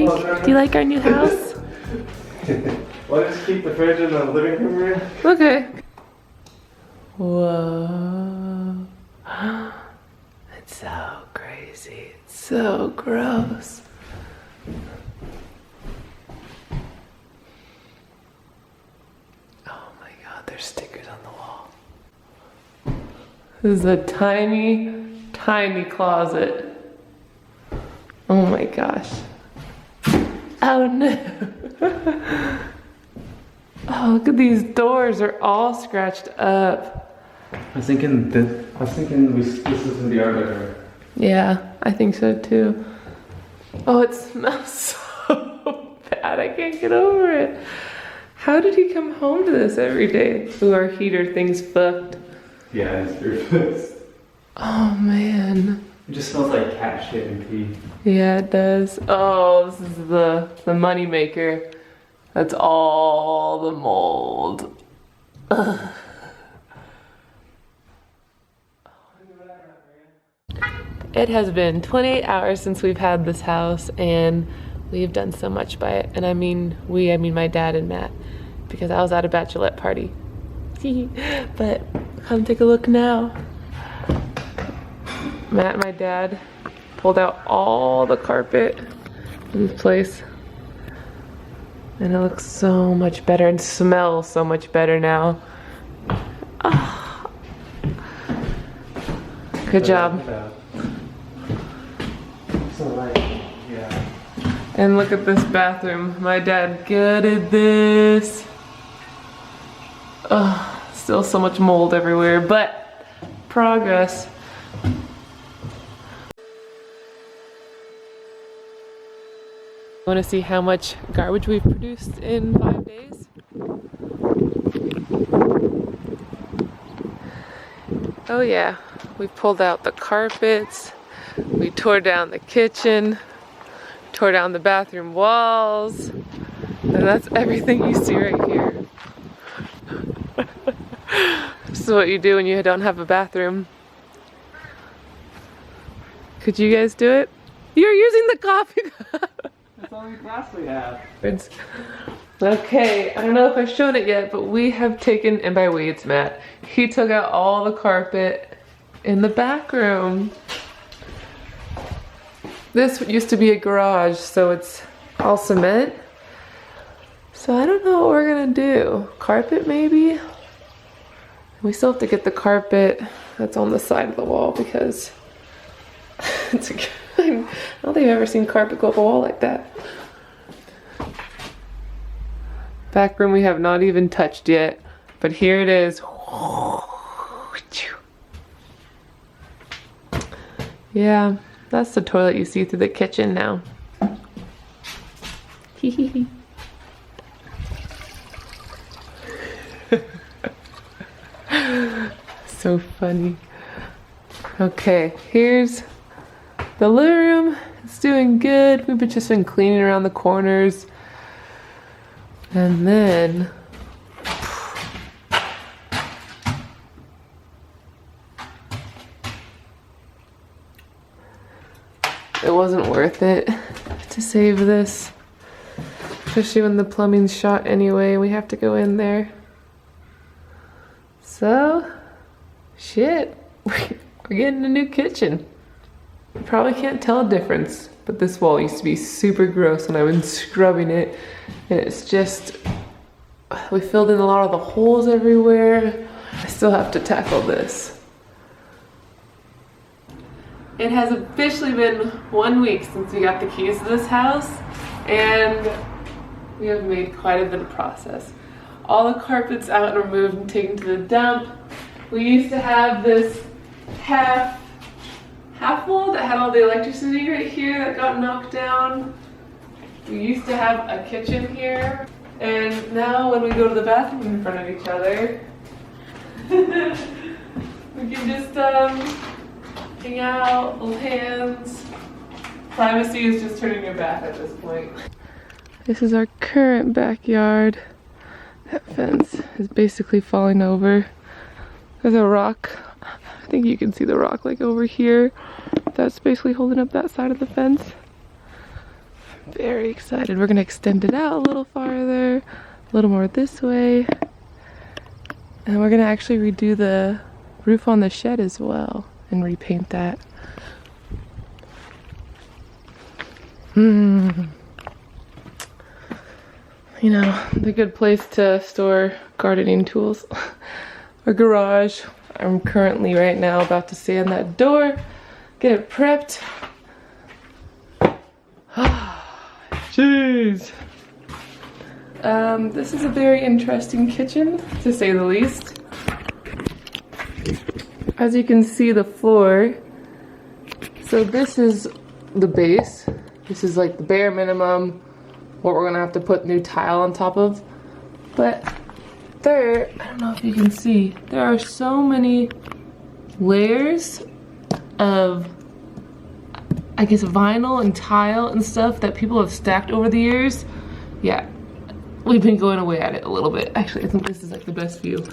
think? Do you like our new house? Why just keep the fridge in the living room room? Okay. Whoa. It's so crazy. It's so gross. Oh my god, there's stickers on the wall. This is a tiny, tiny closet. Oh my gosh. Oh no. Oh, look at these doors, they're all scratched up. I was thinking this is in the art bedroom. Yeah, I think so too. Oh, it smells so bad. I can't get over it. How did he come home to this every day? Ooh, our heater thing's fucked. Yeah, it's very fixed. Oh man. It just smells like cat shit and pee. Yeah, it does. Oh, this is the money maker. That's all the mold. Ugh. It has been 28 hours since we've had this house, and we've done so much by it. And I mean my dad and Matt, because I was at a bachelorette party. But come take a look now. Matt and my dad pulled out all the carpet in this place. And it looks so much better and smells so much better now. Oh. Good job. Yeah. And look at this bathroom. My dad gutted this. Oh, still so much mold everywhere, but progress. Want to see how much garbage we've produced in 5 days? Oh yeah, we pulled out the carpets, we tore down the kitchen, tore down the bathroom walls, and that's everything you see right here. This is what you do when you don't have a bathroom. Could you guys do it? You're using the coffee cup! That's the only glass we have. Okay, I don't know if I've shown it yet, but we have taken, and by we it's Matt, he took out all the carpet in the back room. This used to be a garage, so it's all cement. So I don't know what we're gonna do. Carpet maybe? We still have to get the carpet that's on the side of the wall because it's a, I don't think I've ever seen carpet go up a wall like that. Back room we have not even touched yet, but here it is. Yeah, that's the toilet you see through the kitchen now. So funny. Okay, here's the living room. It's doing good. We've just been cleaning around the corners. And then it wasn't worth it to save this, especially when the plumbing's shot anyway. We have to go in there. So, shit, we're getting a new kitchen. You probably can't tell a difference, but this wall used to be super gross and I've been scrubbing it, and it's just, we filled in a lot of the holes everywhere. I still have to tackle this. It has officially been 1 week since we got the keys to this house, and we have made quite a bit of progress. All the carpet's out and removed and taken to the dump. We used to have this half wall that had all the electricity right here that got knocked down. We used to have a kitchen here, and now when we go to the bathroom in front of each other, we can just hang out, hold hands. Privacy is just turning your back at this point. This is our current backyard. That fence is basically falling over. There's a rock. I think you can see the rock like over here. That's basically holding up that side of the fence. Very excited. We're gonna extend it out a little farther, a little more this way. And we're gonna actually redo the roof on the shed as well and repaint that. You know, the good place to store gardening tools. Our garage. I'm currently right now about to sand that door, get it prepped. Jeez. This is a very interesting kitchen, to say the least. As you can see, the floor. So this is the base. This is like the bare minimum, what we're gonna have to put new tile on top of. But there, I don't know if you can see, there are so many layers of, I guess, vinyl and tile and stuff that people have stacked over the years. Yeah, we've been going away at it a little bit. Actually, I think this is like the best view.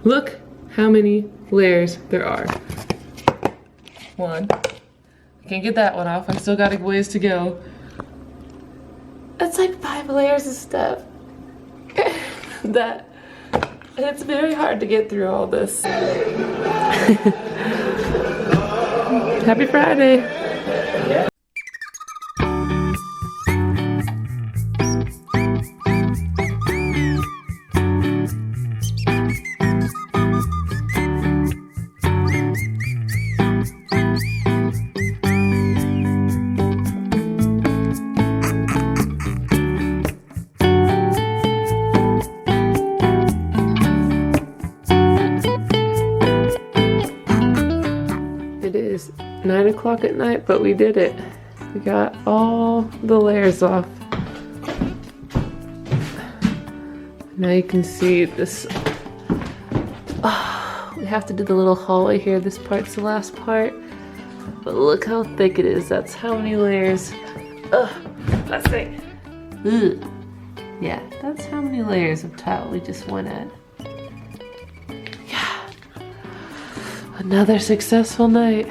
Look how many layers there are. One. I can't get that one off. I still got a ways to go. That's like 5 layers of stuff. That, and it's very hard to get through all this. Happy Friday. It is 9 o'clock at night, but we did it. We got all the layers off. Now you can see this. Oh, we have to do the little hallway here. This part's the last part. But look how thick it is. That's how many layers. Ugh, let's see. Ugh. Yeah, that's how many layers of tile we just went at. Yeah. Another successful night.